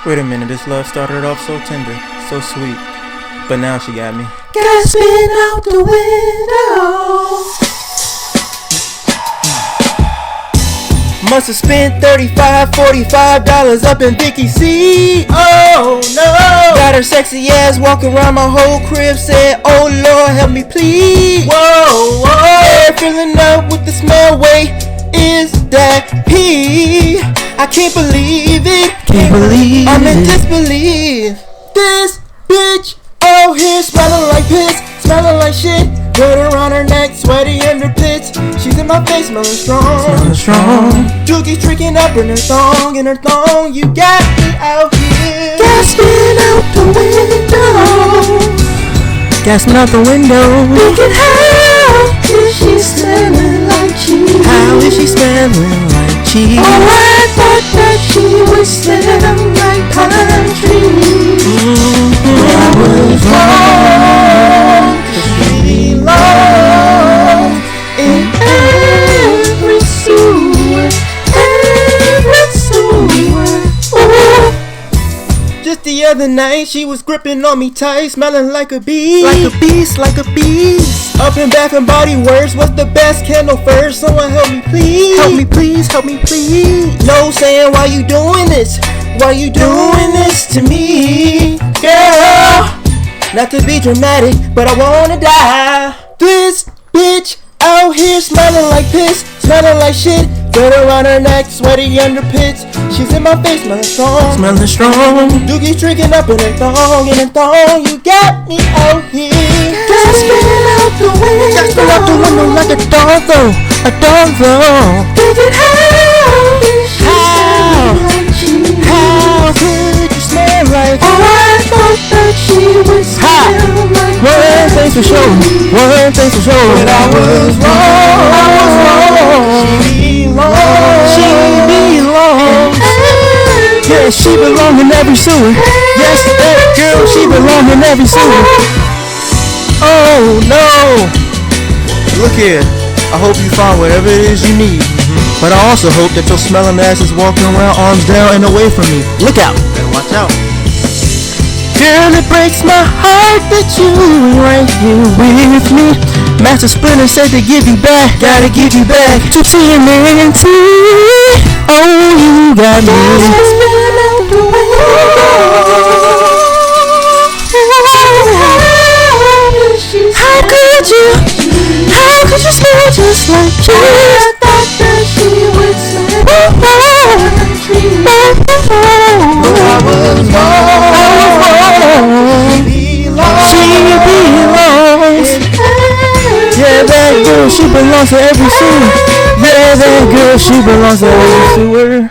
Wait a minute, this love started off so tender, so sweet, but now she got me gasping out the window. Must have spent $35 up in Vicky C. Oh no! Got her sexy ass walking around my whole crib, said, oh Lord, help me please. Whoa, whoa! Filling up with the smell, wait, is that he? I can't believe it. Can't believe I'm in it. disbelief. This bitch out here smelling like piss, smelling like shit. Put around her neck, sweaty underpits. She's in my face, smelling strong. Smelling strong. Dookie's tricking up in her thong, You got me out here Gasping out the window. gasping out the window. Thinking how is she smelling like cheese? How is she smelling like cheese? Oh, I thought that she would smell like pine trees. I was wrong. She belongs in Every sewer, every sewer. Ooh. Just the other night, she was gripping on me tight, smelling like a bee. Like a beast, like a beast. Up and Bath and Body Works, what's the best candle first? Someone help me please. Help me please, help me please. No saying, why you doing this? Why you doing this to me? Girl, not to be dramatic, but I wanna die. This bitch out here smelling like piss, smelling like shit. Dirt around her neck, sweaty underpits. She's in my face, smelling strong. Smelling strong. Dookie's tricking up in her thong, You got me out here Gasping out the window. gasping out the window like a dog though, Thinking how is she smelling like cheese? How could you smell like Oh, I thought that she would smell like One thing's for sure, one thing's for sure. But I was wrong. She belongs. Yeah, she belongs in every sewer. Yes, that girl, she belongs in every sewer. Oh no. Look here, I hope you find whatever it is you need. But I also hope that your smelling ass is walking around arms down and away from me. Look out. Better watch out. Girl, it breaks my heart that you ain't right here with me. Master Splinter said to give you back, gotta give you back to TMNT. Oh, you got me. Gasping out the window. How could you smell just like I cheese? thought that she would smell like trees. But I was wrong. She belongs. Yeah, that girl, she belongs to every sewer. Yeah, that girl, she belongs to every sewer.